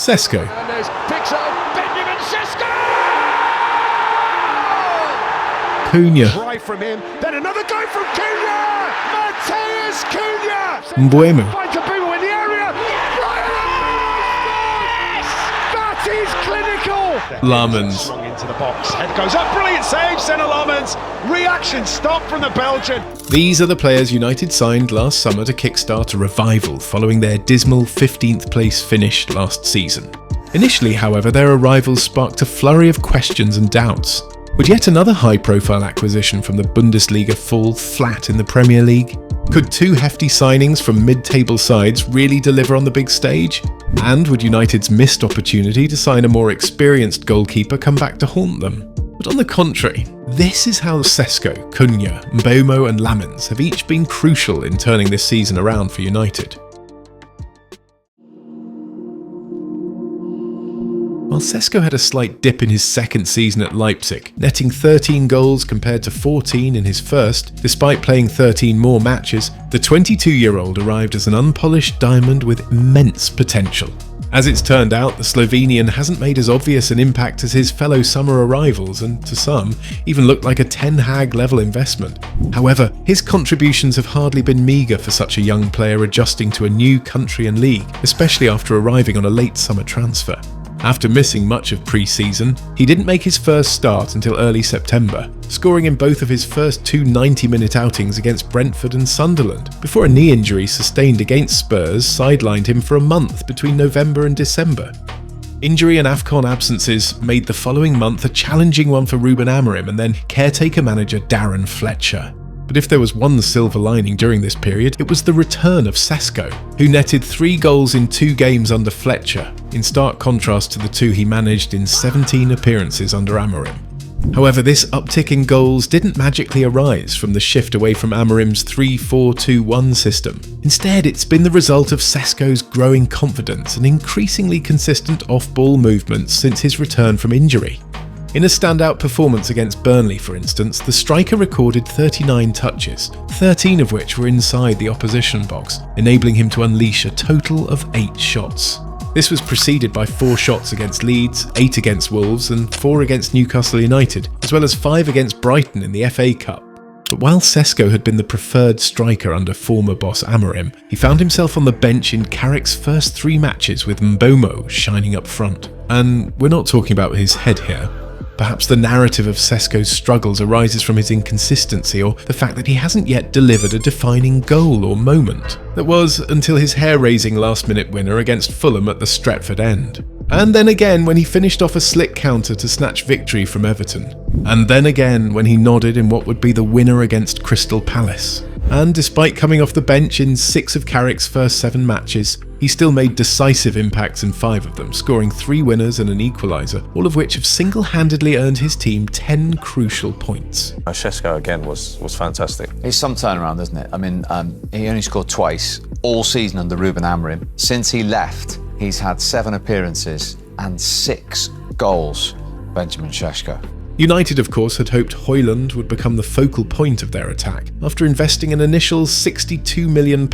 Sesko. Picks up Benjamin Sesko! Cunha. Try from him, then another go from Cunha! Matheus Cunha! Mbeumo. Finds Mbeumo in the area! Bryan Mbeumo! That is clinical! Lammens. Strong into the box, head goes up, brilliant save, Senne Lammens! Reaction stop from the Belgian! These are the players United signed last summer to kickstart a revival following their dismal 15th place finish last season. Initially, however, their arrivals sparked a flurry of questions and doubts. Would yet another high-profile acquisition from the Bundesliga fall flat in the Premier League? Could two hefty signings from mid-table sides really deliver on the big stage? And would United's missed opportunity to sign a more experienced goalkeeper come back to haunt them? But on the contrary, this is how Sesko, Cunha, Mbeumo and Lammens have each been crucial in turning this season around for United. While Sesko had a slight dip in his second season at Leipzig, netting 13 goals compared to 14 in his first, despite playing 13 more matches, the 22-year-old arrived as an unpolished diamond with immense potential. As it's turned out, the Slovenian hasn't made as obvious an impact as his fellow summer arrivals and, to some, even looked like a Ten Hag level investment. However, his contributions have hardly been meagre for such a young player adjusting to a new country and league, especially after arriving on a late summer transfer. After missing much of pre-season, he didn't make his first start until early September, scoring in both of his first two 90-minute outings against Brentford and Sunderland, before a knee injury sustained against Spurs sidelined him for a month between November and December. Injury and AFCON absences made the following month a challenging one for Ruben Amorim and then caretaker manager Darren Fletcher. But if there was one silver lining during this period, it was the return of Sesko, who netted 3 goals in 2 games under Fletcher, in stark contrast to the 2 he managed in 17 appearances under Amorim. However, this uptick in goals didn't magically arise from the shift away from Amorim's 3-4-2-1 system. Instead, it's been the result of Sesko's growing confidence and increasingly consistent off-ball movements since his return from injury. In a standout performance against Burnley, for instance, the striker recorded 39 touches, 13 of which were inside the opposition box, enabling him to unleash a total of 8 shots. This was preceded by 4 shots against Leeds, 8 against Wolves and 4 against Newcastle United, as well as 5 against Brighton in the FA Cup. But while Sesko had been the preferred striker under former boss Amorim, he found himself on the bench in Carrick's first 3 matches with Mbeumo shining up front. And we're not talking about his head here. Perhaps the narrative of Sesko's struggles arises from his inconsistency or the fact that he hasn't yet delivered a defining goal or moment. That was until his hair-raising last-minute winner against Fulham at the Stretford end. And then again when he finished off a slick counter to snatch victory from Everton. And then again when he nodded in what would be the winner against Crystal Palace. And despite coming off the bench in 6 of Carrick's first 7 matches, he still made decisive impacts in 5 of them, scoring 3 winners and an equaliser, all of which have single-handedly earned his team 10 crucial points. Sesko again was fantastic. It's some turnaround, isn't it? I mean, he only scored twice all season under Ruben Amorim. Since he left, he's had 7 appearances and 6 goals. Benjamin Sesko. United, of course, had hoped Højlund would become the focal point of their attack, after investing an initial £62 million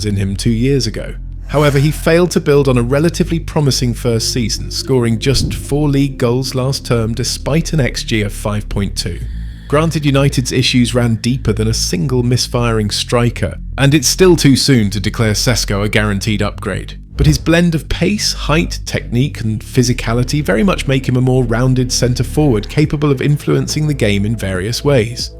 in him 2 years ago. However, he failed to build on a relatively promising first season, scoring just 4 league goals last term despite an XG of 5.2. Granted, United's issues ran deeper than a single misfiring striker, and it's still too soon to declare Sesko a guaranteed upgrade. But his blend of pace, height, technique and physicality very much make him a more rounded centre-forward capable of influencing the game in various ways.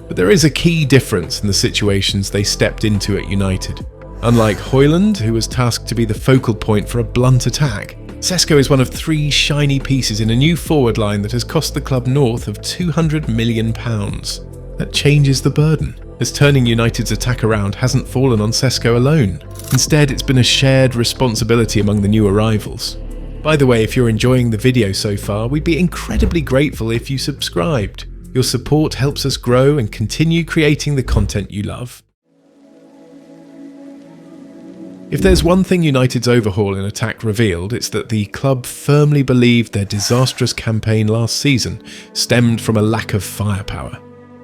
But there is a key difference in the situations they stepped into at United. Unlike Højlund, who was tasked to be the focal point for a blunt attack, Sesko is one of 3 shiny pieces in a new forward line that has cost the club north of £200 million. That changes the burden, as turning United's attack around hasn't fallen on Sesko alone. Instead, it's been a shared responsibility among the new arrivals. By the way, if you're enjoying the video so far, we'd be incredibly grateful if you subscribed. Your support helps us grow and continue creating the content you love. If there's one thing United's overhaul in attack revealed, it's that the club firmly believed their disastrous campaign last season stemmed from a lack of firepower.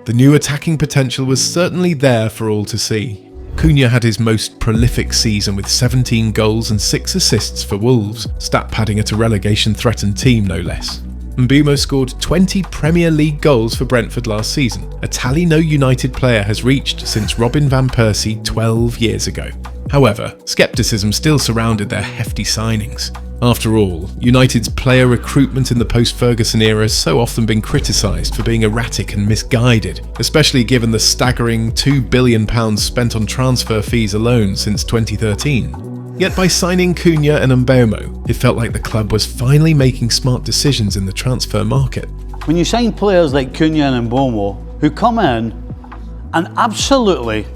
The new attacking potential was certainly there for all to see. Cunha had his most prolific season with 17 goals and 6 assists for Wolves, stat padding at a relegation-threatened team no less. Mbeumo scored 20 Premier League goals for Brentford last season, a tally no United player has reached since Robin van Persie 12 years ago. However, scepticism still surrounded their hefty signings. After all, United's player recruitment in the post-Ferguson era has so often been criticised for being erratic and misguided, especially given the staggering £2 billion spent on transfer fees alone since 2013. Yet by signing Cunha and Mbeumo, it felt like the club was finally making smart decisions in the transfer market. When you sign players like Cunha and Mbeumo, who come in and absolutely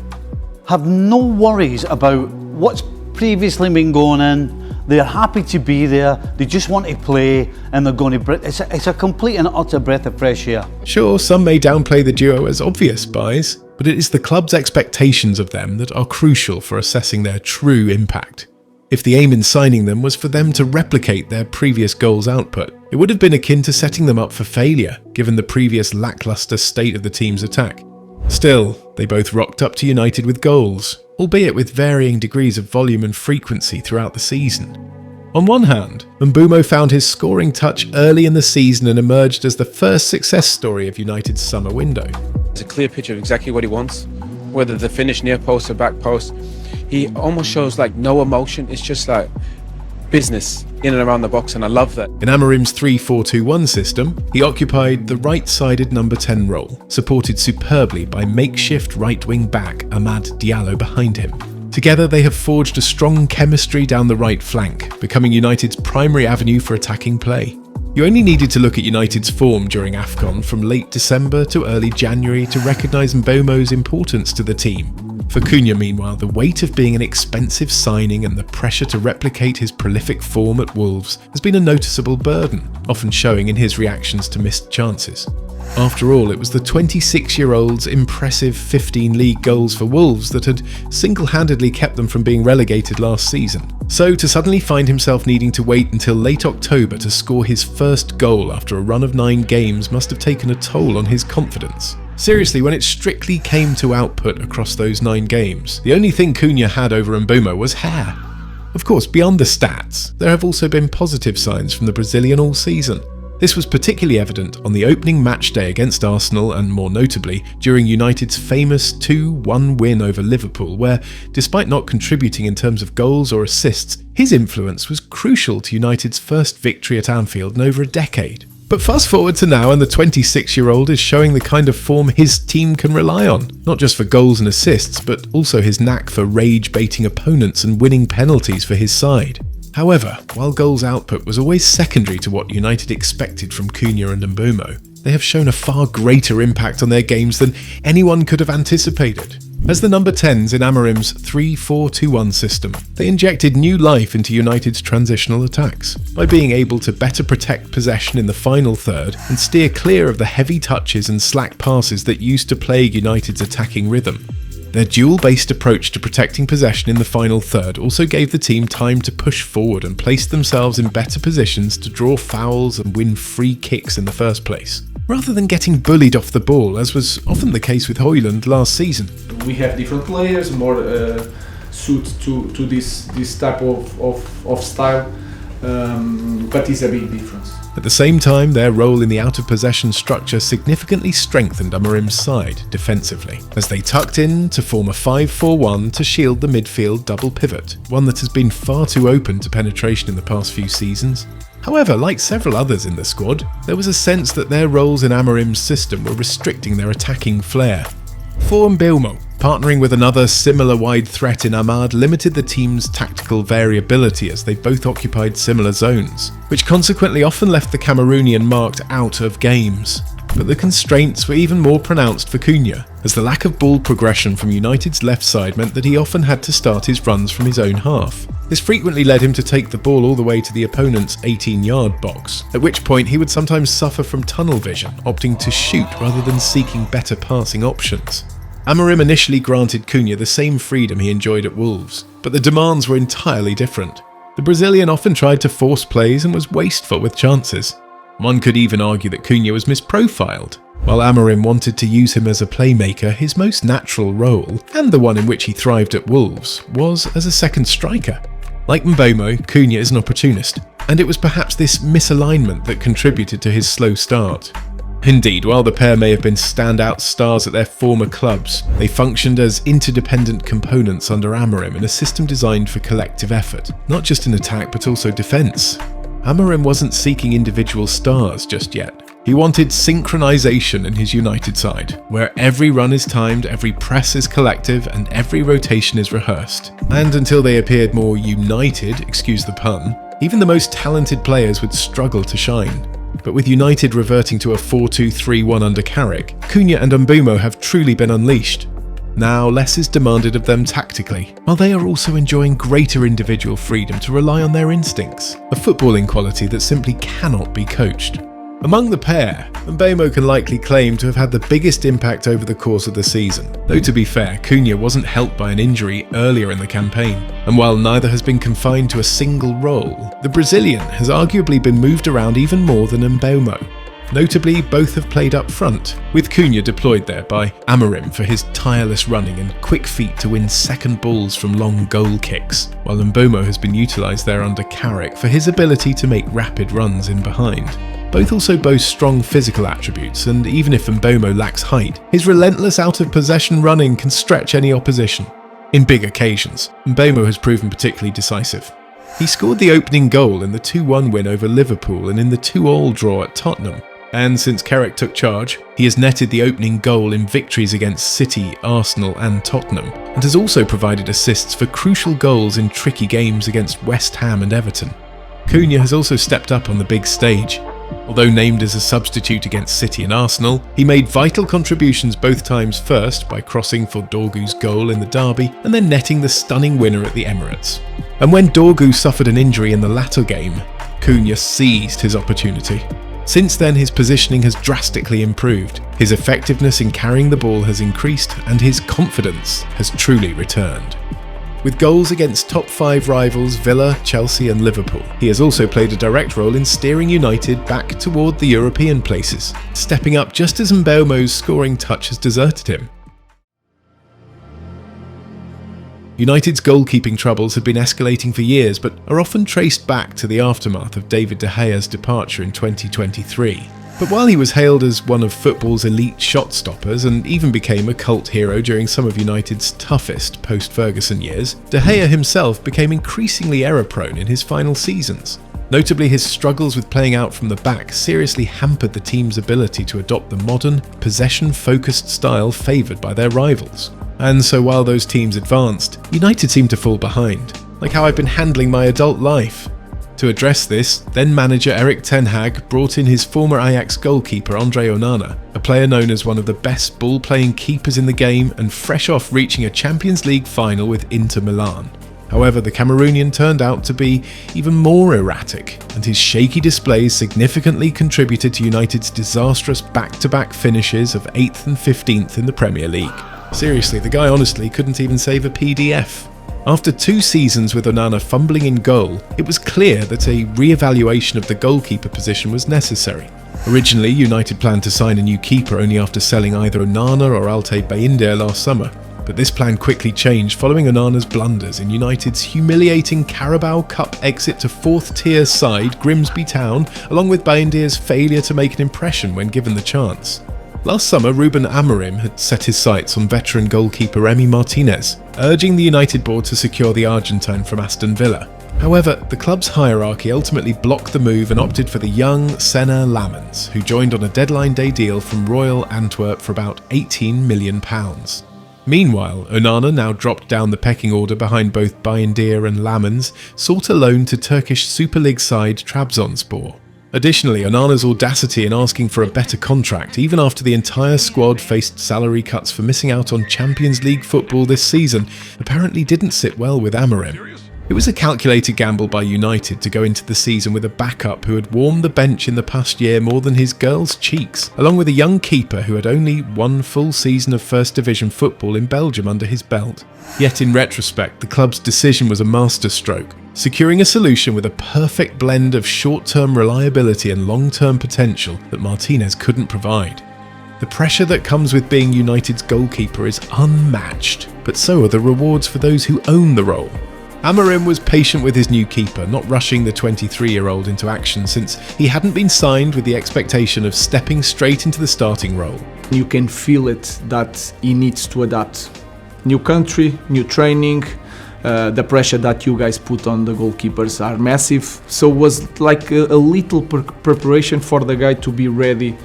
have no worries about what's previously been going in, they're happy to be there, they just want to play, and they're going to... It's a complete and utter breath of fresh air. Sure, some may downplay the duo as obvious buys, but it is the club's expectations of them that are crucial for assessing their true impact. If the aim in signing them was for them to replicate their previous goals output, it would have been akin to setting them up for failure, given the previous lacklustre state of the team's attack. Still, they both rocked up to United with goals, albeit with varying degrees of volume and frequency throughout the season. On one hand, Mbeumo found his scoring touch early in the season and emerged as the first success story of United's summer window. It's a clear picture of exactly what he wants, whether the finish near post or back post. He almost shows like no emotion, it's just like business in and around the box, and I love that. In Amorim's 3-4-2-1 system, he occupied the right-sided number 10 role, supported superbly by makeshift right-wing back Amad Diallo behind him. Together they have forged a strong chemistry down the right flank, becoming United's primary avenue for attacking play. You only needed to look at United's form during AFCON from late December to early January to recognise Mbeumo's importance to the team. For Cunha, meanwhile, the weight of being an expensive signing and the pressure to replicate his prolific form at Wolves has been a noticeable burden, often showing in his reactions to missed chances. After all, it was the 26-year-old's impressive 15 league goals for Wolves that had single-handedly kept them from being relegated last season. So to suddenly find himself needing to wait until late October to score his first goal after a run of 9 games must have taken a toll on his confidence. Seriously, when it strictly came to output across those 9 games, the only thing Cunha had over Mbeumo was hair. Of course, beyond the stats, there have also been positive signs from the Brazilian all season. This was particularly evident on the opening match day against Arsenal and, more notably, during United's famous 2-1 win over Liverpool, where, despite not contributing in terms of goals or assists, his influence was crucial to United's first victory at Anfield in over a decade. But fast forward to now and the 26-year-old is showing the kind of form his team can rely on, not just for goals and assists, but also his knack for rage-baiting opponents and winning penalties for his side. However, while goals output was always secondary to what United expected from Cunha and Mbeumo, they have shown a far greater impact on their games than anyone could have anticipated. As the number 10s in Amorim's 3-4-2-1 system, they injected new life into United's transitional attacks, by being able to better protect possession in the final third and steer clear of the heavy touches and slack passes that used to plague United's attacking rhythm. Their dual-based approach to protecting possession in the final third also gave the team time to push forward and place themselves in better positions to draw fouls and win free kicks in the first place, rather than getting bullied off the ball, as was often the case with Højlund last season. We have different players, more suit to this type of style, but it's a big difference. At the same time, their role in the out-of-possession structure significantly strengthened Amorim's side defensively, as they tucked in to form a 5-4-1 to shield the midfield double pivot, one that has been far too open to penetration in the past few seasons. However, like several others in the squad, there was a sense that their roles in Amorim's system were restricting their attacking flair. For Mbeumo, partnering with another similar wide threat in Amad limited the team's tactical variability as they both occupied similar zones, which consequently often left the Cameroonian marked out of games. But the constraints were even more pronounced for Cunha, as the lack of ball progression from United's left side meant that he often had to start his runs from his own half. This frequently led him to take the ball all the way to the opponent's 18-yard box, at which point he would sometimes suffer from tunnel vision, opting to shoot rather than seeking better passing options. Amorim initially granted Cunha the same freedom he enjoyed at Wolves, but the demands were entirely different. The Brazilian often tried to force plays and was wasteful with chances. One could even argue that Cunha was misprofiled. While Amorim wanted to use him as a playmaker, his most natural role, and the one in which he thrived at Wolves, was as a second striker. Like Mbeumo, Cunha is an opportunist, and it was perhaps this misalignment that contributed to his slow start. Indeed, while the pair may have been standout stars at their former clubs, they functioned as interdependent components under Amorim in a system designed for collective effort, not just in attack but also defence. Amorim wasn't seeking individual stars just yet. He wanted synchronisation in his United side, where every run is timed, every press is collective, and every rotation is rehearsed. And until they appeared more united, excuse the pun, even the most talented players would struggle to shine. But with United reverting to a 4-2-3-1 under Carrick, Cunha and Mbeumo have truly been unleashed. Now less is demanded of them tactically, while they are also enjoying greater individual freedom to rely on their instincts, a footballing quality that simply cannot be coached. Among the pair, Mbeumo can likely claim to have had the biggest impact over the course of the season, though to be fair, Cunha wasn't helped by an injury earlier in the campaign, and while neither has been confined to a single role, the Brazilian has arguably been moved around even more than Mbeumo. Notably, both have played up front, with Cunha deployed there by Amorim for his tireless running and quick feet to win second balls from long goal kicks, while Mbeumo has been utilised there under Carrick for his ability to make rapid runs in behind. Both also boast strong physical attributes, and even if Mbeumo lacks height, his relentless out-of-possession running can stretch any opposition. In big occasions, Mbeumo has proven particularly decisive. He scored the opening goal in the 2-1 win over Liverpool and in the 2-2 draw at Tottenham. And since Carrick took charge, he has netted the opening goal in victories against City, Arsenal and Tottenham, and has also provided assists for crucial goals in tricky games against West Ham and Everton. Cunha has also stepped up on the big stage. Although named as a substitute against City and Arsenal, he made vital contributions both times, first by crossing for Dorgu's goal in the derby and then netting the stunning winner at the Emirates. And when Dorgu suffered an injury in the latter game, Cunha seized his opportunity. Since then, his positioning has drastically improved, his effectiveness in carrying the ball has increased, and his confidence has truly returned. With goals against top 5 rivals Villa, Chelsea and Liverpool, he has also played a direct role in steering United back toward the European places, stepping up just as Mbeumo's scoring touch has deserted him. United's goalkeeping troubles have been escalating for years, but are often traced back to the aftermath of David De Gea's departure in 2023. But while he was hailed as one of football's elite shot stoppers and even became a cult hero during some of United's toughest post-Ferguson years, De Gea himself became increasingly error-prone in his final seasons. Notably, his struggles with playing out from the back seriously hampered the team's ability to adopt the modern, possession-focused style favoured by their rivals. And so while those teams advanced, United seemed to fall behind, like how I've been handling my adult life. To address this, then manager Erik ten Hag brought in his former Ajax goalkeeper Andre Onana, a player known as one of the best ball-playing keepers in the game and fresh off reaching a Champions League final with Inter Milan. However, the Cameroonian turned out to be even more erratic, and his shaky displays significantly contributed to United's disastrous back-to-back finishes of 8th and 15th in the Premier League. Seriously, the guy honestly couldn't even save a PDF. After 2 seasons with Onana fumbling in goal, it was clear that a re-evaluation of the goalkeeper position was necessary. Originally, United planned to sign a new keeper only after selling either Onana or Altay Bayindir last summer, but this plan quickly changed following Onana's blunders in United's humiliating Carabao Cup exit to 4th-tier side Grimsby Town, along with Bayindir's failure to make an impression when given the chance. Last summer, Ruben Amorim had set his sights on veteran goalkeeper Emi Martinez, urging the United board to secure the Argentine from Aston Villa. However, the club's hierarchy ultimately blocked the move and opted for the young Senne Lammens, who joined on a deadline day deal from Royal Antwerp for about £18 million. Meanwhile, Onana, now dropped down the pecking order behind both Bayindir and Lammens, sought a loan to Turkish Super League side Trabzonspor. Additionally, Onana's audacity in asking for a better contract, even after the entire squad faced salary cuts for missing out on Champions League football this season, apparently didn't sit well with Amorim. It was a calculated gamble by United to go into the season with a backup who had warmed the bench in the past year more than his girl's cheeks, along with a young keeper who had only 1 full season of First Division football in Belgium under his belt. Yet in retrospect, the club's decision was a masterstroke, securing a solution with a perfect blend of short-term reliability and long-term potential that Martinez couldn't provide. The pressure that comes with being United's goalkeeper is unmatched, but so are the rewards for those who own the role. Amorim was patient with his new keeper, not rushing the 23-year-old into action since he hadn't been signed with the expectation of stepping straight into the starting role. You can feel it that he needs to adapt. New country, new training, the pressure that you guys put on the goalkeepers are massive. So it was like a little preparation for the guy to be ready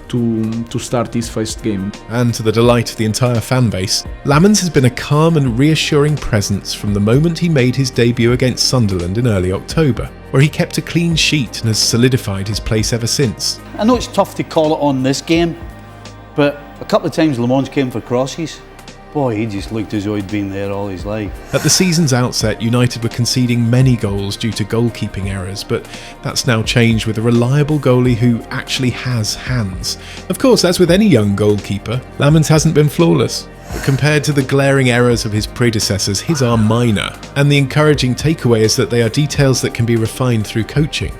to start his first game. And to the delight of the entire fan base, Lammens has been a calm and reassuring presence from the moment he made his debut against Sunderland in early October, where he kept a clean sheet and has solidified his place ever since. I know it's tough to call it on this game, but a couple of times Lammens came for crosses. Boy, he just looked as though he'd been there all his life. At the season's outset, United were conceding many goals due to goalkeeping errors, but that's now changed with a reliable goalie who actually has hands. Of course, as with any young goalkeeper, Lammens hasn't been flawless, but compared to the glaring errors of his predecessors, his are minor, and the encouraging takeaway is that they are details that can be refined through coaching.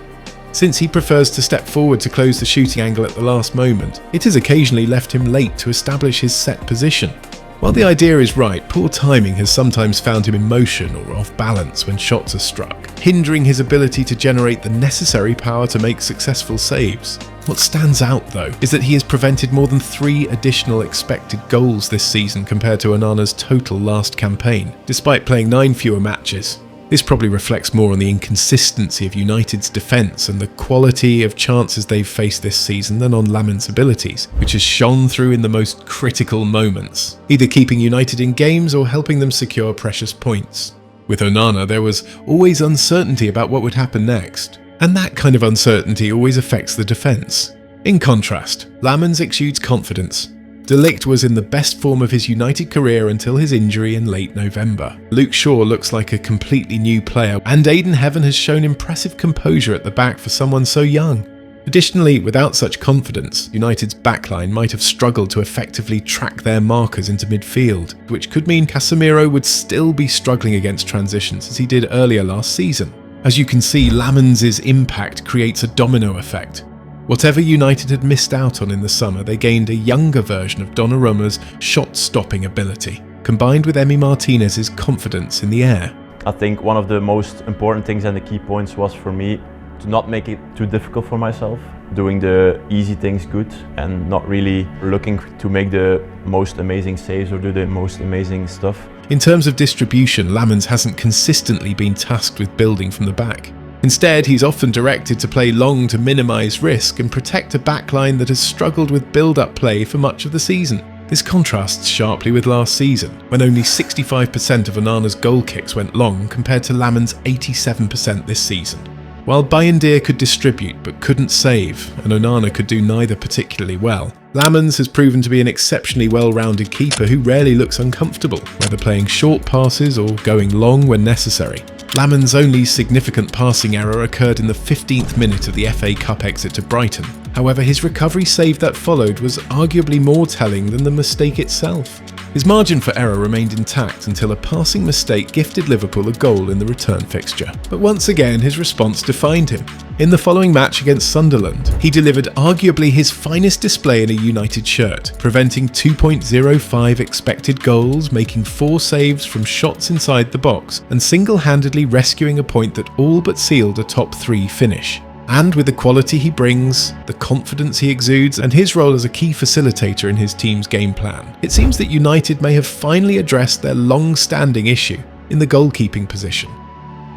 Since he prefers to step forward to close the shooting angle at the last moment, it has occasionally left him late to establish his set position. While the idea is right, poor timing has sometimes found him in motion or off balance when shots are struck, hindering his ability to generate the necessary power to make successful saves. What stands out though is that he has prevented more than 3 additional expected goals this season compared to Onana's total last campaign, despite playing 9 fewer matches. This probably reflects more on the inconsistency of United's defence and the quality of chances they've faced this season than on Lammens' abilities, which has shone through in the most critical moments, either keeping United in games or helping them secure precious points. With Onana, there was always uncertainty about what would happen next, and that kind of uncertainty always affects the defence. In contrast, Lammens exudes confidence. De Ligt was in the best form of his United career until his injury in late November. Luke Shaw looks like a completely new player, and Aiden Heaven has shown impressive composure at the back for someone so young. Additionally, without such confidence, United's backline might have struggled to effectively track their markers into midfield, which could mean Casemiro would still be struggling against transitions as he did earlier last season. As you can see, Lammens' impact creates a domino effect. Whatever United had missed out on in the summer, they gained a younger version of Donnarumma's shot-stopping ability, combined with Emi Martinez's confidence in the air. I think one of the most important things and the key points was for me to not make it too difficult for myself, doing the easy things good and not really looking to make the most amazing saves or do the most amazing stuff. In terms of distribution, Lammens hasn't consistently been tasked with building from the back. Instead, he's often directed to play long to minimise risk and protect a backline that has struggled with build-up play for much of the season. This contrasts sharply with last season, when only 65% of Onana's goal kicks went long compared to Lammens' 87% this season. While Bayindir could distribute but couldn't save, and Onana could do neither particularly well, Lammens has proven to be an exceptionally well-rounded keeper who rarely looks uncomfortable, whether playing short passes or going long when necessary. Lammens' only significant passing error occurred in the 15th minute of the FA Cup exit to Brighton. However, his recovery save that followed was arguably more telling than the mistake itself. His margin for error remained intact until a passing mistake gifted Liverpool a goal in the return fixture. But once again, his response defined him. In the following match against Sunderland, he delivered arguably his finest display in a United shirt, preventing 2.05 expected goals, making 4 saves from shots inside the box, and single-handedly rescuing a point that all but sealed a top 3 finish. And with the quality he brings, the confidence he exudes, and his role as a key facilitator in his team's game plan, it seems that United may have finally addressed their long-standing issue in the goalkeeping position.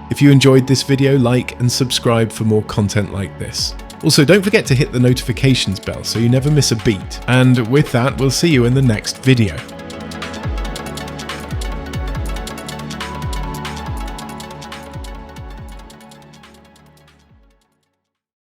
If you enjoyed this video, like and subscribe for more content like this. Also, don't forget to hit the notifications bell so you never miss a beat. And with that, we'll see you in the next video.